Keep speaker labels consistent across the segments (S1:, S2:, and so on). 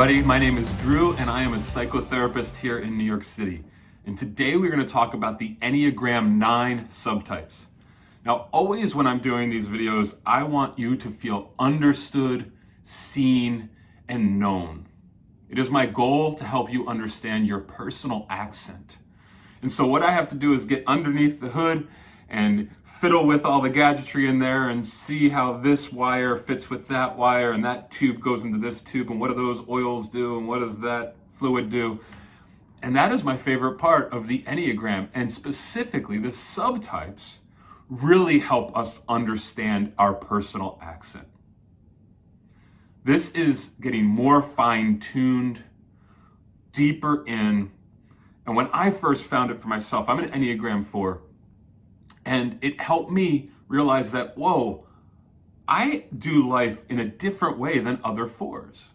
S1: everybody. My name is Drew, and I am a psychotherapist here in New York City. And today we're going to talk about the Enneagram 9 subtypes. Now, always when I'm doing these videos, I want you to feel understood, seen, and known. It is my goal to help you understand your personal accent. And so what I have to do is get underneath the hood and fiddle with all the gadgetry in there and see how this wire fits with that wire and that tube goes into this tube and what do those oils do and what does that fluid do. And that is my favorite part of the Enneagram, and specifically the subtypes really help us understand our personal accent. This is getting more fine-tuned, deeper in, and when I first found it for myself, I'm an Enneagram 4, and it helped me realize that, whoa, I do life in a different way than other 4s.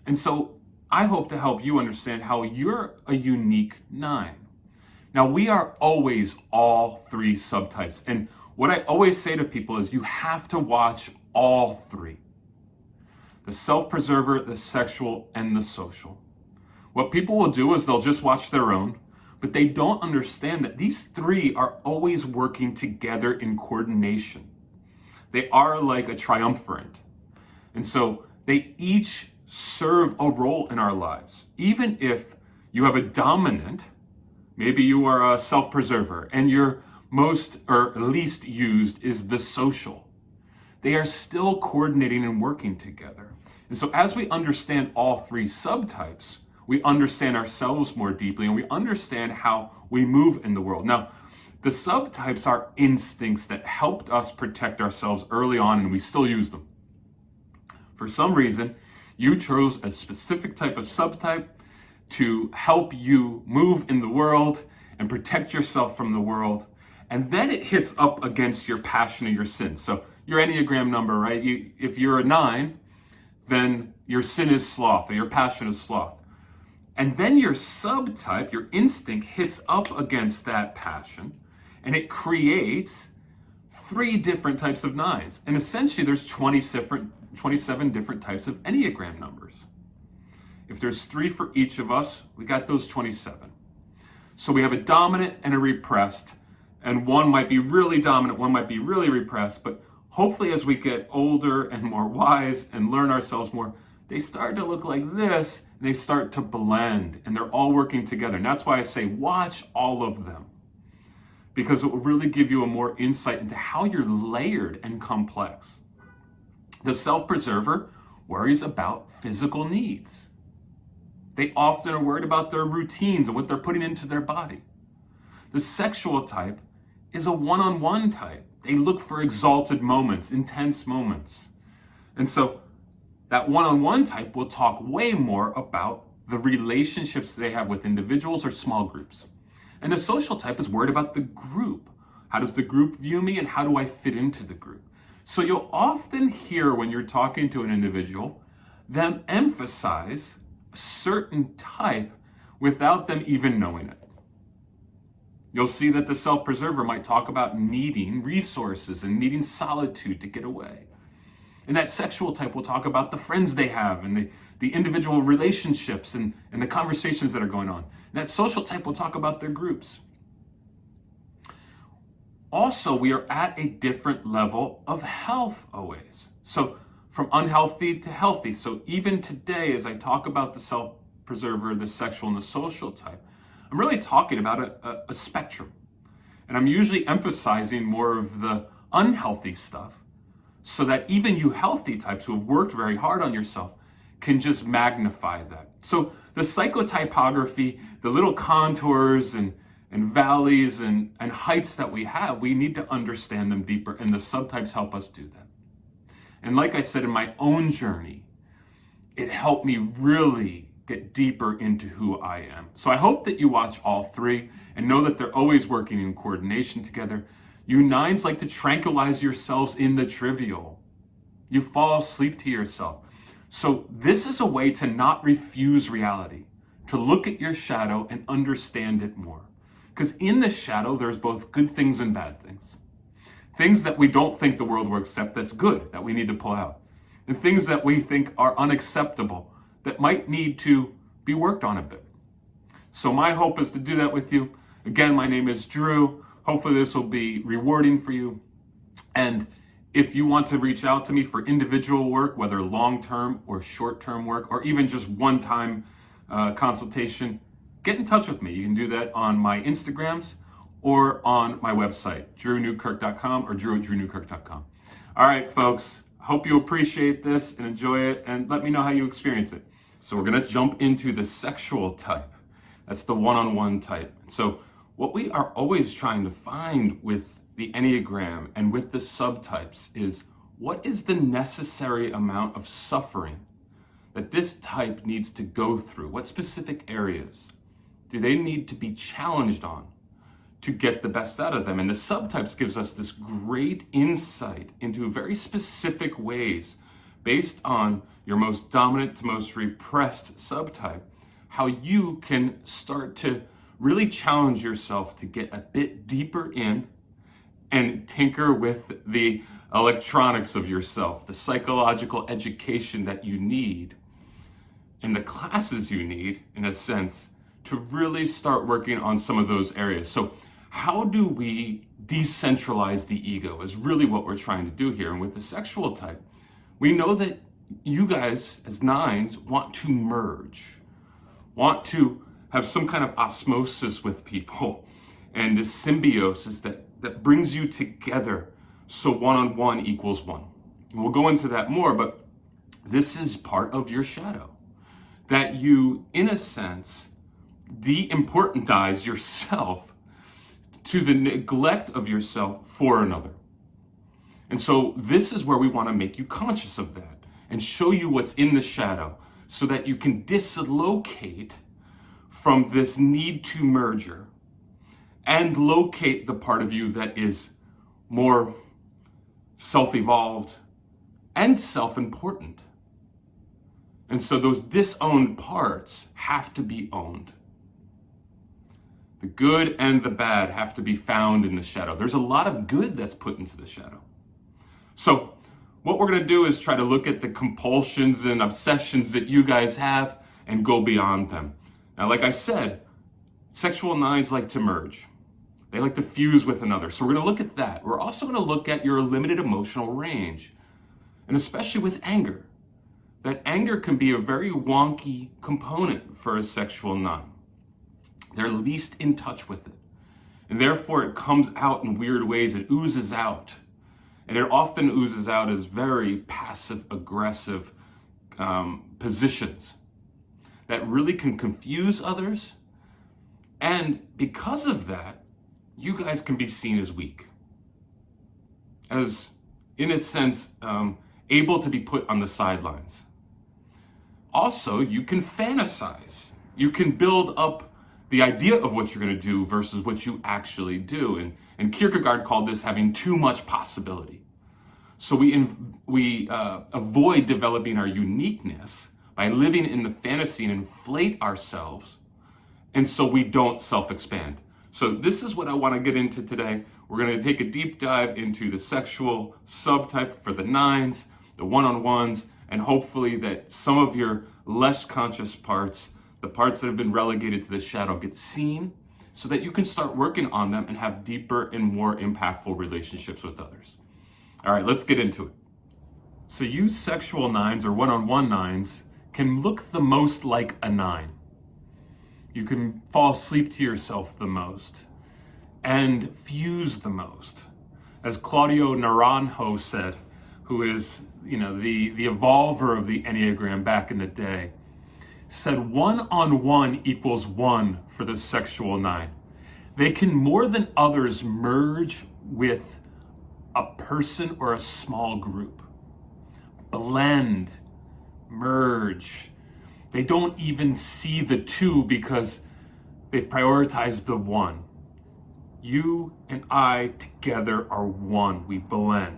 S1: And so I hope to help you understand how you're a unique 9. Now, we are always all 3 subtypes. And what I always say to people is you have to watch all 3. The self-preserver, the sexual, and the social. What people will do is they'll just watch their own, but they don't understand that these 3 are always working together in coordination. They are like a triumvirate. And so they each serve a role in our lives. Even if you have a dominant, maybe you are a self-preserver and your most or least used is the social. They are still coordinating and working together. And so as we understand all 3 subtypes, we understand ourselves more deeply and we understand how we move in the world. Now, the subtypes are instincts that helped us protect ourselves early on, and we still use them. For some reason, you chose a specific type of subtype to help you move in the world and protect yourself from the world. And then it hits up against your passion or your sin. So your Enneagram number, right? If you're a 9, then your sin is sloth or your passion is sloth. And then your subtype, your instinct, hits up against that passion, and it creates 3 different types of 9s. And essentially, there's 27 different types of Enneagram numbers. If there's 3 for each of us, we got those 27. So we have a dominant and a repressed, and one might be really dominant, one might be really repressed, but hopefully as we get older and more wise and learn ourselves more, they start to look like this, and they start to blend, and they're all working together. And that's why I say watch all of them, because it will really give you a more insight into how you're layered and complex. The self-preserver worries about physical needs. They often are worried about their routines and what they're putting into their body. The sexual type is a one-on-one type. They look for exalted moments, intense moments. And so that one-on-one type will talk way more about the relationships they have with individuals or small groups. And the social type is worried about the group. How does the group view me and how do I fit into the group? So you'll often hear when you're talking to an individual, them emphasize a certain type without them even knowing it. You'll see that the self-preserver might talk about needing resources and needing solitude to get away. And that sexual type will talk about the friends they have and the individual relationships and the conversations that are going on. And that social type will talk about their groups. Also, we are at a different level of health always. So from unhealthy to healthy. So even today, as I talk about the self-preserver, the sexual, and the social type, I'm really talking about a spectrum. And I'm usually emphasizing more of the unhealthy stuff, so that even you healthy types who have worked very hard on yourself can just magnify that. So the psychotypography, the little contours and valleys and heights that we have, we need to understand them deeper, and the subtypes help us do that. And like I said, in my own journey, it helped me really get deeper into who I am. So I hope that you watch all 3 and know that they're always working in coordination together. You 9s like to tranquilize yourselves in the trivial. You fall asleep to yourself. So this is a way to not refuse reality, to look at your shadow and understand it more. Because in the shadow, there's both good things and bad things. Things that we don't think the world will accept that's good, that we need to pull out. and things that we think are unacceptable that might need to be worked on a bit. So my hope is to do that with you. Again, my name is Drew. Hopefully this will be rewarding for you. And if you want to reach out to me for individual work, whether long-term or short-term work, or even just one-time consultation, get in touch with me. You can do that on my Instagrams or on my website, drewnewkirk.com or drew@drewnewkirk.com. All right, folks, hope you appreciate this and enjoy it, and let me know how you experience it. So we're gonna jump into the sexual type. That's the one-on-one type. So what we are always trying to find with the Enneagram and with the subtypes is, what is the necessary amount of suffering that this type needs to go through? What specific areas do they need to be challenged on to get the best out of them? And the subtypes gives us this great insight into very specific ways, based on your most dominant to most repressed subtype, how you can start to really challenge yourself to get a bit deeper in and tinker with the electronics of yourself, the psychological education that you need, and the classes you need, in a sense, to really start working on some of those areas. So how do we decentralize the ego is really what we're trying to do here. And with the sexual type, we know that you guys as nines want to merge, want to have some kind of osmosis with people, and this symbiosis that brings you together, so one-on-one equals one. And we'll go into that more, but this is part of your shadow, that you, in a sense, de-importantize yourself to the neglect of yourself for another. And so this is where we want to make you conscious of that and show you what's in the shadow, so that you can dislocate from this need to merger and locate the part of you that is more self-evolved and self-important. And so those disowned parts have to be owned. The good and the bad have to be found in the shadow. There's a lot of good that's put into the shadow. So what we're going to do is try to look at the compulsions and obsessions that you guys have and go beyond them. Now, like I said, sexual nines like to merge. They like to fuse with another. So we're going to look at that. We're also going to look at your limited emotional range, and especially with anger. That anger can be a very wonky component for a sexual nine. They're least in touch with it. And therefore it comes out in weird ways. It oozes out. And it often oozes out as very passive-aggressive positions that really can confuse others. And because of that, you guys can be seen as weak. As, in a sense, able to be put on the sidelines. Also, you can fantasize. You can build up the idea of what you're going to do versus what you actually do. And Kierkegaard called this having too much possibility. So we avoid developing our uniqueness by living in the fantasy and inflate ourselves, and so we don't self-expand. So this is what I want to get into today. We're going to take a deep dive into the sexual subtype for the nines, the one-on-ones, and hopefully that some of your less conscious parts, the parts that have been relegated to the shadow, get seen, so that you can start working on them and have deeper and more impactful relationships with others. All right, let's get into it. So you sexual nines or one-on-one nines can look the most like a nine. You can fall asleep to yourself the most and fuse the most. As Claudio Naranjo said, who is, the evolver of the Enneagram back in the day, said one-on-one equals one for the sexual nine. They can more than others merge with a person or a small group. Blend, merge. They don't even see the two because they've prioritized the one. You and I together are one. We blend.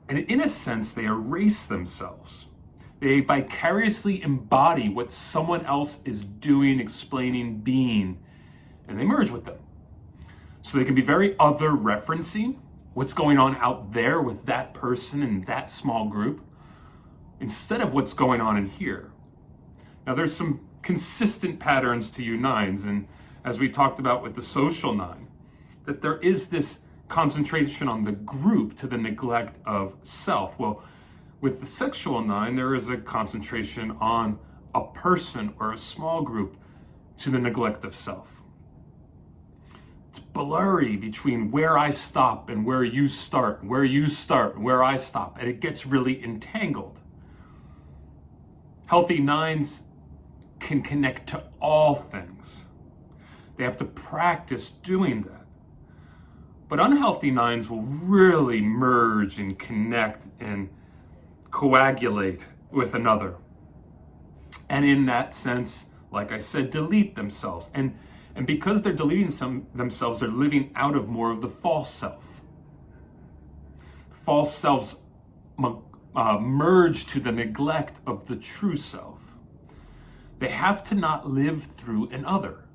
S1: And in a sense, they erase themselves. They vicariously embody what someone else is doing, explaining, being, and they merge with them. So they can be very other referencing, what's going on out there with that person in that small group instead of what's going on in here. Now, there's some consistent patterns to you nines, and as we talked about with the social nine, that there is this concentration on the group to the neglect of self. Well, with the sexual nine, there is a concentration on a person or a small group to the neglect of self. It's blurry between where I stop and where you start, where you start and where I stop, and it gets really entangled. Healthy nines can connect to all things. They have to practice doing that. But unhealthy nines will really merge and connect and coagulate with another. And in that sense, like I said, delete themselves. And because they're deleting themselves, they're living out of more of the false self. False selves merge to the neglect of the true self. They have to not live through an other.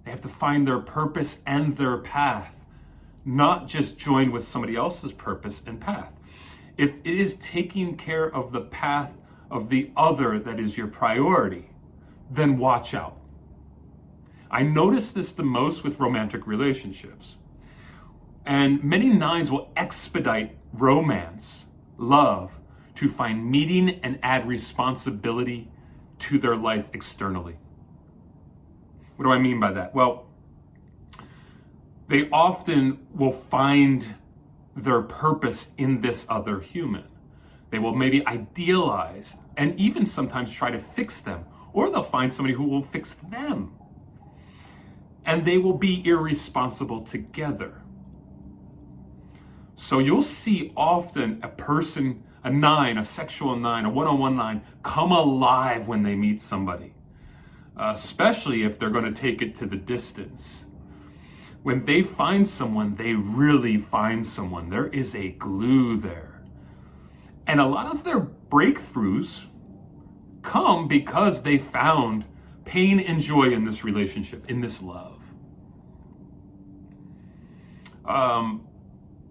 S1: They have to find their purpose and their path, not just join with somebody else's purpose and path. If it is taking care of the path of the other that is your priority, then watch out. I notice this the most with romantic relationships. And many nines will expedite romance, love, to find meaning and add responsibility to their life externally. What do I mean by that? Well, they often will find their purpose in this other human. They will maybe idealize and even sometimes try to fix them, or they'll find somebody who will fix them. And they will be irresponsible together. So you'll see often a person, a nine, a sexual nine, a one-on-one nine, come alive when they meet somebody, especially if they're going to take it to the distance. When they find someone, they really find someone. There is a glue there. And a lot of their breakthroughs come because they found pain and joy in this relationship, in this love.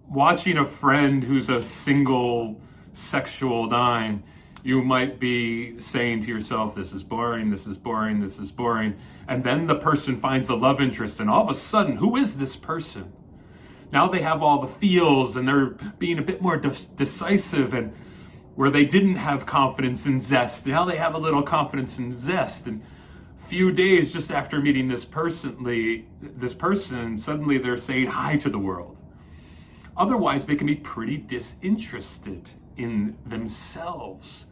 S1: Watching a friend who's a single sexual nine, you might be saying to yourself, this is boring, this is boring, this is boring. And then the person finds the love interest, and all of a sudden, who is this person? Now they have all the feels, and they're being a bit more decisive, and where they didn't have confidence and zest, now they have a little confidence and zest. And a few days just after meeting this person, suddenly they're saying hi to the world. Otherwise, they can be pretty disinterested in themselves.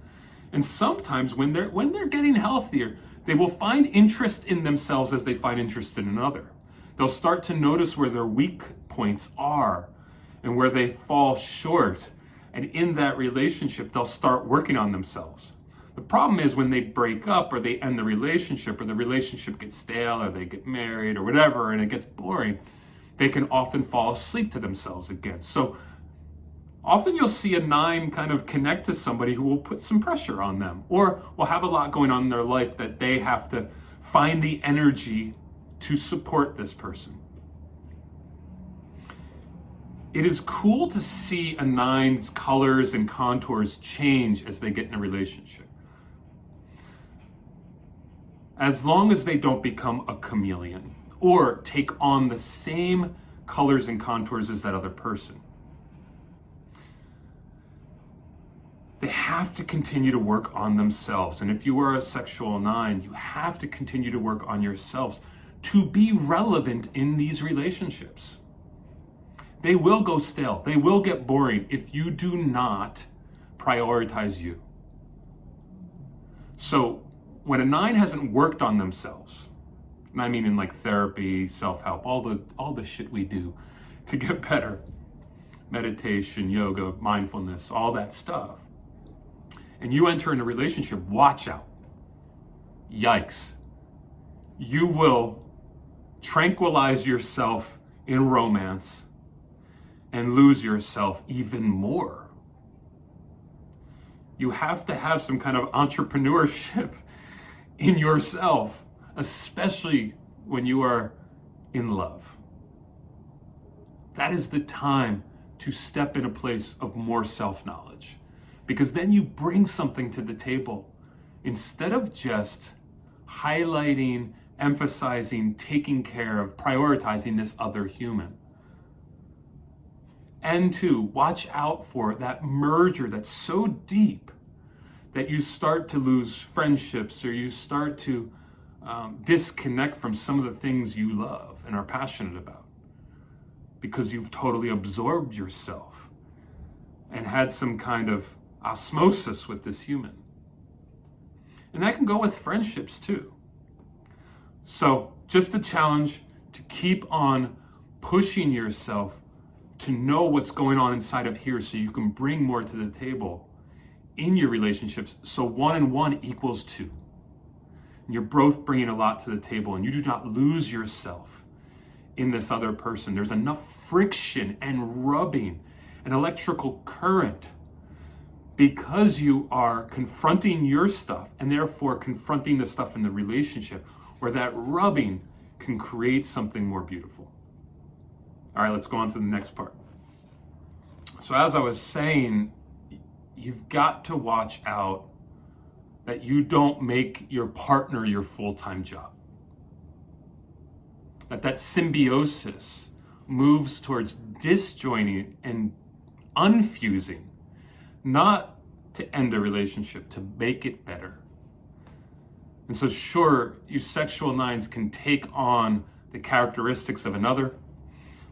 S1: And sometimes when they're getting healthier, they will find interest in themselves as they find interest in another. They'll start to notice where their weak points are and where they fall short. And in that relationship, they'll start working on themselves. The problem is when they break up or they end the relationship, or the relationship gets stale, or they get married or whatever, and it gets boring, they can often fall asleep to themselves again. So often you'll see a nine kind of connect to somebody who will put some pressure on them, or will have a lot going on in their life that they have to find the energy to support this person. It is cool to see a nine's colors and contours change as they get in a relationship, as long as they don't become a chameleon or take on the same colors and contours as that other person. They have to continue to work on themselves. And if you are a sexual nine, you have to continue to work on yourselves to be relevant in these relationships. They will go stale. They will get boring if you do not prioritize you. So when a nine hasn't worked on themselves, and I mean in like therapy, self-help, all the shit we do to get better, meditation, yoga, mindfulness, all that stuff, and you enter in a relationship, watch out. Yikes. You will tranquilize yourself in romance and lose yourself even more. You have to have some kind of entrepreneurship in yourself, especially when you are in love. that is the time to step in a place of more self-knowledge. Because then you bring something to the table instead of just highlighting, emphasizing, taking care of, prioritizing this other human. And two, watch out for that merger that's so deep that you start to lose friendships or you start to disconnect from some of the things you love and are passionate about because you've totally absorbed yourself and had some kind of osmosis with this human. And that can go with friendships too. So just a challenge to keep on pushing yourself to know what's going on inside of here so you can bring more to the table in your relationships. So 1 and 1 equals 2. And you're both bringing a lot to the table and you do not lose yourself in this other person. There's enough friction and rubbing and electrical current because you are confronting your stuff and therefore confronting the stuff in the relationship where that rubbing can create something more beautiful. All right, let's go on to the next part. So as I was saying, you've got to watch out that you don't make your partner your full-time job. That symbiosis moves towards disjoining and unfusing, not to end a relationship, to make it better. And so sure, you sexual 9s can take on the characteristics of another,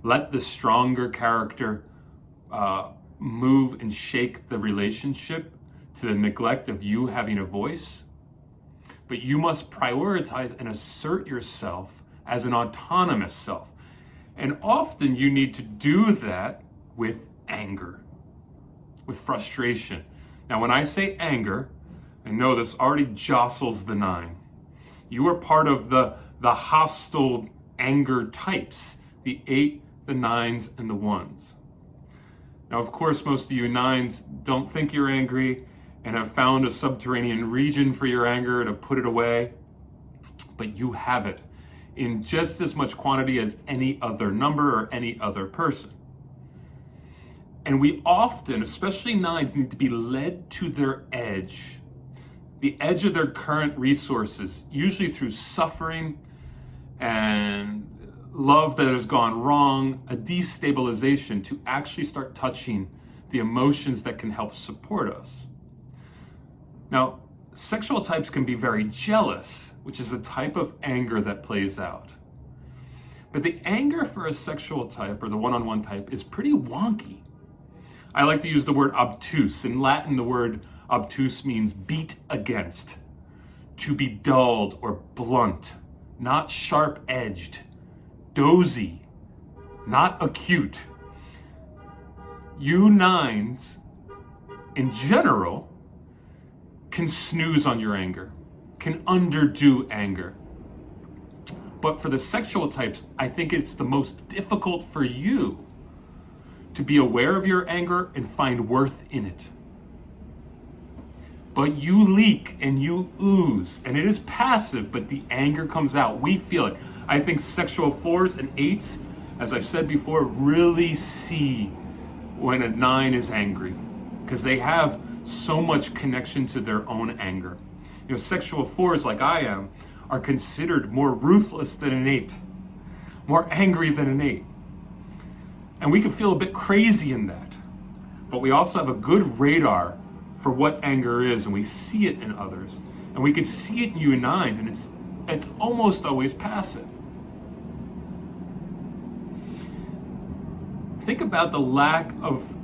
S1: let the stronger character move and shake the relationship to the neglect of you having a voice. But you must prioritize and assert yourself as an autonomous self. And often you need to do that with anger, with frustration. Now, when I say anger, I know this already jostles the 9. You are part of the hostile anger types, the 8, the 9s, and the 1s. Now, of course, most of you 9s don't think you're angry and have found a subterranean region for your anger to put it away, but you have it in just as much quantity as any other number or any other person. And we often, especially 9s, need to be led to their edge, the edge of their current resources, usually through suffering and love that has gone wrong, a destabilization, to actually start touching the emotions that can help support us. Now, sexual types can be very jealous, which is a type of anger that plays out. But the anger for a sexual type, or the one-on-one type, is pretty wonky. I like to use the word obtuse. In Latin, the word obtuse means beat against, to be dulled or blunt, not sharp-edged, dozy, not acute. You 9s, in general, can snooze on your anger, can underdo anger. But for the sexual types, I think it's the most difficult for you to be aware of your anger and find worth in it. But you leak and you ooze, and it is passive, but the anger comes out. We feel it. I think sexual 4s and 8s, as I've said before, really see when a 9 is angry because they have so much connection to their own anger. You know, sexual 4s, like I am, are considered more ruthless than an 8, more angry than an 8. And we can feel a bit crazy in that. But we also have a good radar for what anger is, and we see it in others. And we can see it in you 9s, and it's almost always passive. Think about the lack of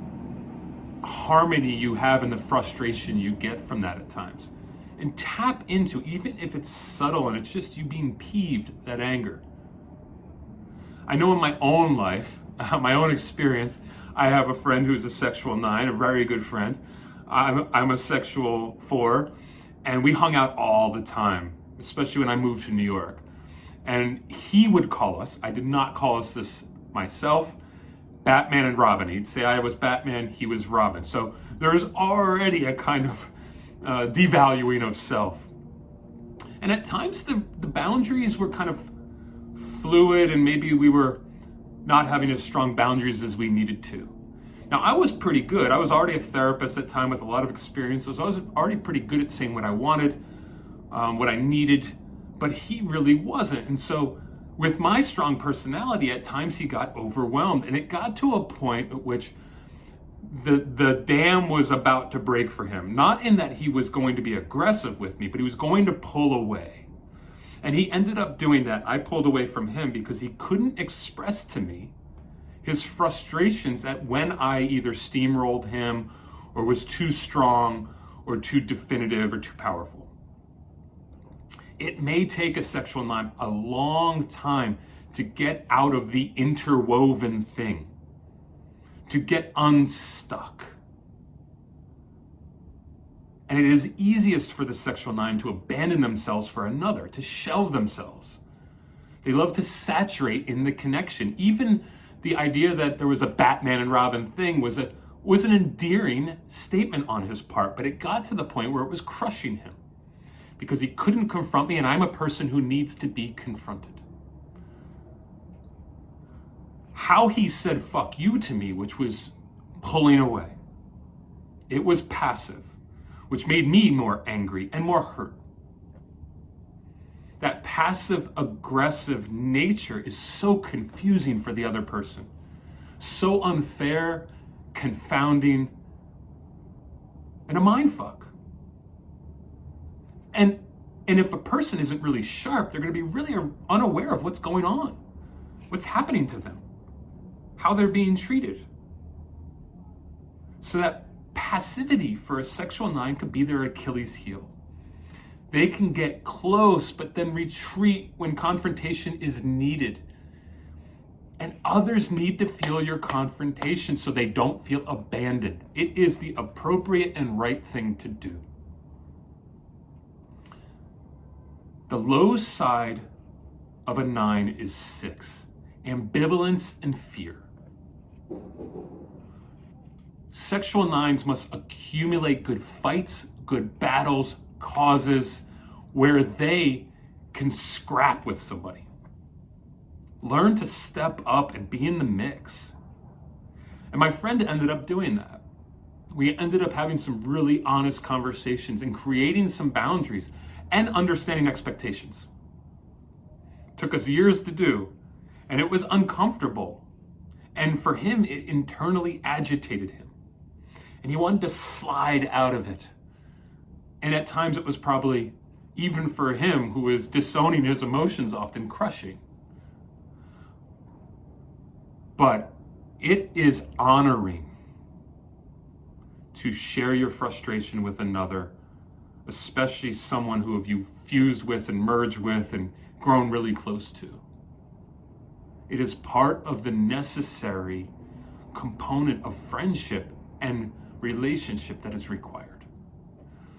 S1: harmony you have and the frustration you get from that at times. And tap into, even if it's subtle and it's just you being peeved, that anger. I know in my own life, my own experience, I have a friend who's a sexual 9, a very good friend. I'm a sexual 4, and we hung out all the time, especially when I moved to New York. And he would call us, I did not call us this myself, Batman and Robin. He'd say I was Batman, he was Robin. So there's already a kind of devaluing of self. And at times the boundaries were kind of fluid, and maybe we were not having as strong boundaries as we needed to. Now, I was pretty good. I was already a therapist at the time with a lot of experience, so I was already pretty good at saying what I wanted, what I needed, but he really wasn't. And so with my strong personality, at times he got overwhelmed, and it got to a point at which the dam was about to break for him. Not in that he was going to be aggressive with me, but he was going to pull away. And he ended up doing that. I pulled away from him because he couldn't express to me his frustrations at when I either steamrolled him or was too strong or too definitive or too powerful. It may take a sexual 9 a long time to get out of the interwoven thing, to get unstuck. And it is easiest for the sexual 9 to abandon themselves for another, to shelve themselves. They love to saturate in the connection. Even the idea that there was a Batman and Robin thing was an endearing statement on his part, but it got to the point where it was crushing him because he couldn't confront me, and I'm a person who needs to be confronted. How he said fuck you to me, which was pulling away, it was passive, which made me more angry and more hurt. That passive aggressive nature is so confusing for the other person, so unfair, confounding, and a mindfuck. And if a person isn't really sharp, they're going to be really unaware of what's going on, what's happening to them, how they're being treated. So that passivity for a sexual 9 could be their Achilles heel. They can get close, but then retreat when confrontation is needed. And others need to feel your confrontation so they don't feel abandoned. It is the appropriate and right thing to do. The low side of a 9 is 6, ambivalence and fear. Sexual 9s must accumulate good fights, good battles, causes where they can scrap with somebody. Learn to step up and be in the mix. And my friend ended up doing that. We ended up having some really honest conversations and creating some boundaries and understanding expectations. It took us years to do, and it was uncomfortable. And for him, it internally agitated him. And he wanted to slide out of it. And at times it was probably, even for him who is disowning his emotions, often crushing. But it is honoring to share your frustration with another, especially someone who you've fused with and merged with and grown really close to. It is part of the necessary component of friendship and relationship that is required.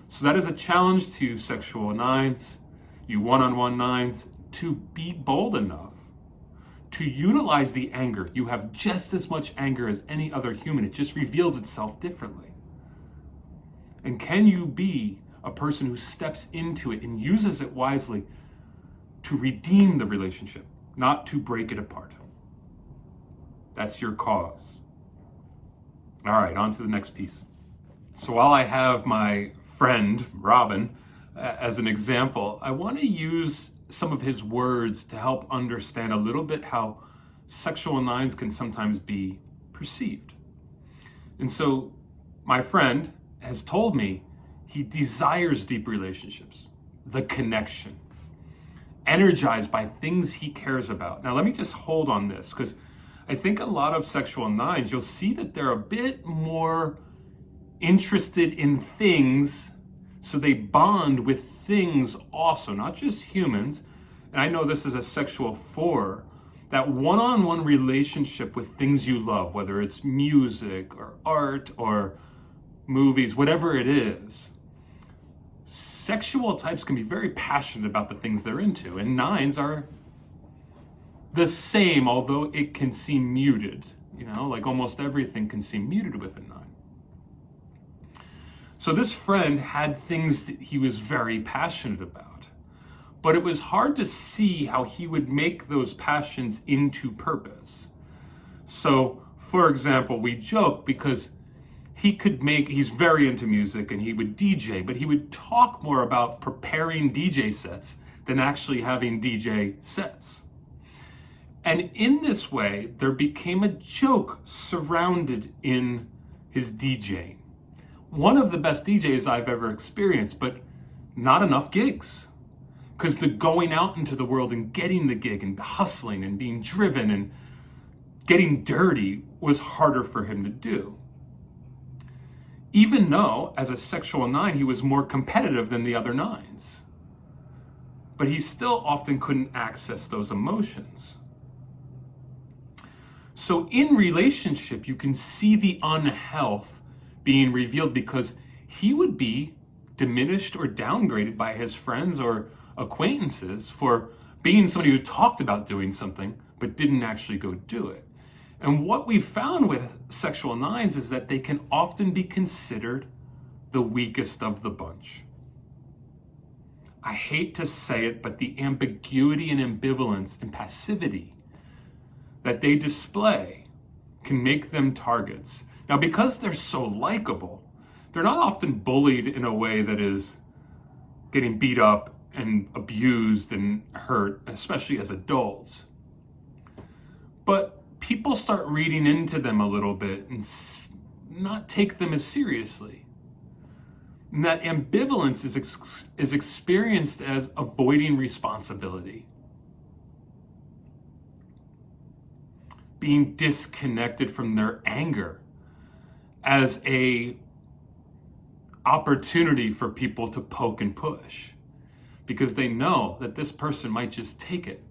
S1: So that is a challenge to sexual 9s, you one-on-one 9s, to be bold enough to utilize the anger. You have just as much anger as any other human. It just reveals itself differently. And can you be a person who steps into it and uses it wisely to redeem the relationship, not to break it apart? That's your cause. All right, on to the next piece. So while I have my friend, Robin, as an example, I want to use some of his words to help understand a little bit how sexual 9s can sometimes be perceived. And so my friend has told me he desires deep relationships, the connection, energized by things he cares about. Now, let me just hold on this, because I think a lot of sexual 9s, you'll see that they're a bit more interested in things, so they bond with things also, not just humans. And I know this is a sexual 4, that one-on-one relationship with things you love, whether it's music or art or movies, whatever it is. Sexual types can be very passionate about the things they're into, and 9s are the same, although it can seem muted. Like almost everything can seem muted with a 9. So this friend had things that he was very passionate about, but it was hard to see how he would make those passions into purpose. So, for example, we joke because he's very into music and he would DJ, but he would talk more about preparing DJ sets than actually having DJ sets. And in this way, there became a joke surrounded in his DJing. One of the best DJs I've ever experienced, but not enough gigs. Because the going out into the world and getting the gig and hustling and being driven and getting dirty was harder for him to do. Even though, as a sexual 9, he was more competitive than the other 9s. But he still often couldn't access those emotions. So in relationship, you can see the unhealth being revealed because he would be diminished or downgraded by his friends or acquaintances for being somebody who talked about doing something but didn't actually go do it. And what we found with sexual 9s is that they can often be considered the weakest of the bunch. I hate to say it, but the ambiguity and ambivalence and passivity that they display can make them targets. Now, because they're so likable, they're not often bullied in a way that is getting beat up and abused and hurt, especially as adults. But people start reading into them a little bit and not take them as seriously. And that ambivalence is experienced as avoiding responsibility, being disconnected from their anger as a opportunity for people to poke and push because they know that this person might just take it.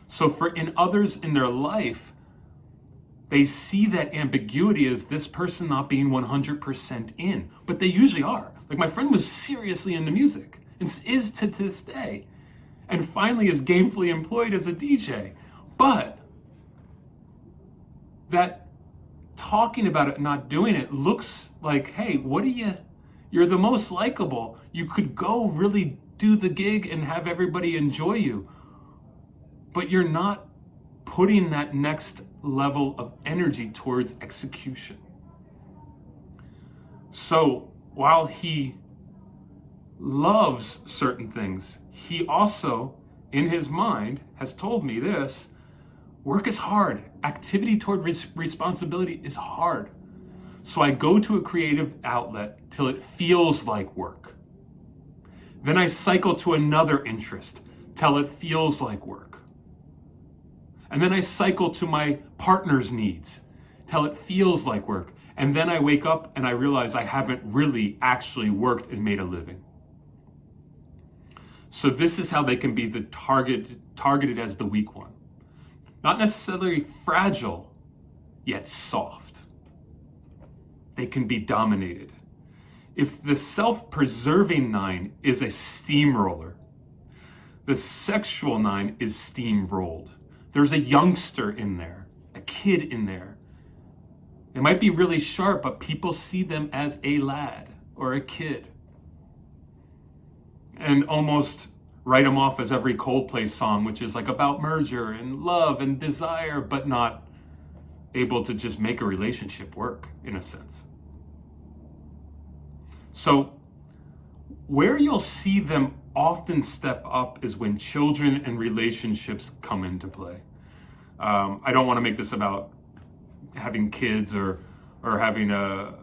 S1: So for in others in their life, they see that ambiguity as this person not being 100% in, but they usually are. Like my friend was seriously into music and is to this day, and finally is gainfully employed as a DJ. But that talking about it, not doing it, looks like, hey, you're the most likable. You could go really do the gig and have everybody enjoy you. But you're not putting that next level of energy towards execution. So while he loves certain things, he also, in his mind, has told me this: work is hard. Activity toward responsibility is hard. So I go to a creative outlet till it feels like work. Then I cycle to another interest till it feels like work. And then I cycle to my partner's needs till it feels like work. And then I wake up and I realize I haven't really actually worked and made a living. So this is how they can be the targeted as the weak one. Not necessarily fragile, yet soft. They can be dominated. If the self-preserving 9 is a steamroller, the sexual 9 is steamrolled. There's a youngster in there, a kid in there. They might be really sharp, but people see them as a lad or a kid. And almost write them off as every Coldplay song, which is like about merger and love and desire, but not able to just make a relationship work, in a sense. So where you'll see them often step up is when children and relationships come into play. I don't want to make this about having kids or having a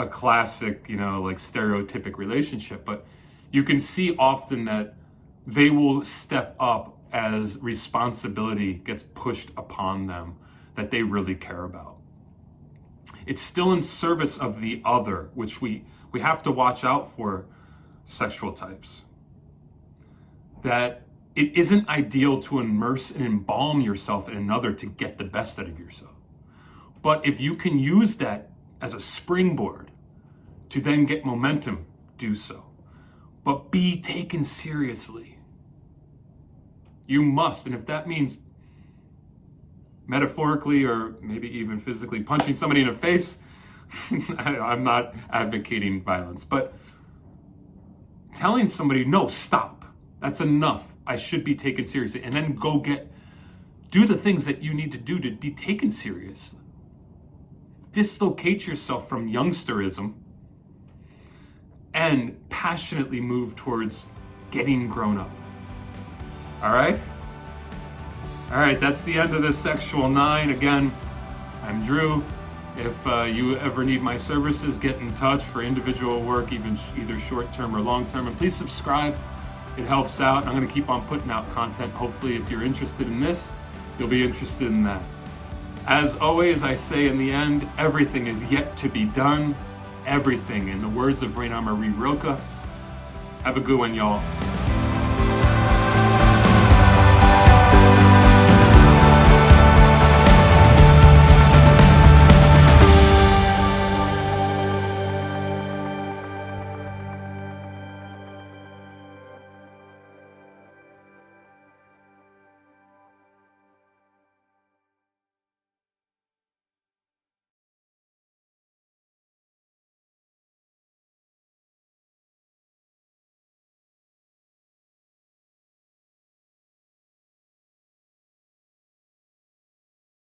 S1: classic, like stereotypic relationship, but you can see often that they will step up as responsibility gets pushed upon them that they really care about. It's still in service of the other, which we have to watch out for sexual types. That it isn't ideal to immerse and embalm yourself in another to get the best out of yourself. But if you can use that as a springboard to then get momentum, do so. But be taken seriously. You must, and if that means metaphorically or maybe even physically punching somebody in the face, I'm not advocating violence, but telling somebody, no, stop, that's enough, I should be taken seriously, and then go get Do the things that you need to do to be taken seriously. Dislocate yourself from youngsterism and passionately move towards getting grown up. All right? All right, that's the end of this Sexual 9. Again, I'm Drew. If you ever need my services, get in touch for individual work, either short-term or long-term. And please subscribe. It helps out. I'm going to keep on putting out content. Hopefully, if you're interested in this, you'll be interested in that. As always, I say in the end, everything is yet to be done. Everything. In the words of Raina Marie Rilke. Have a good one, y'all.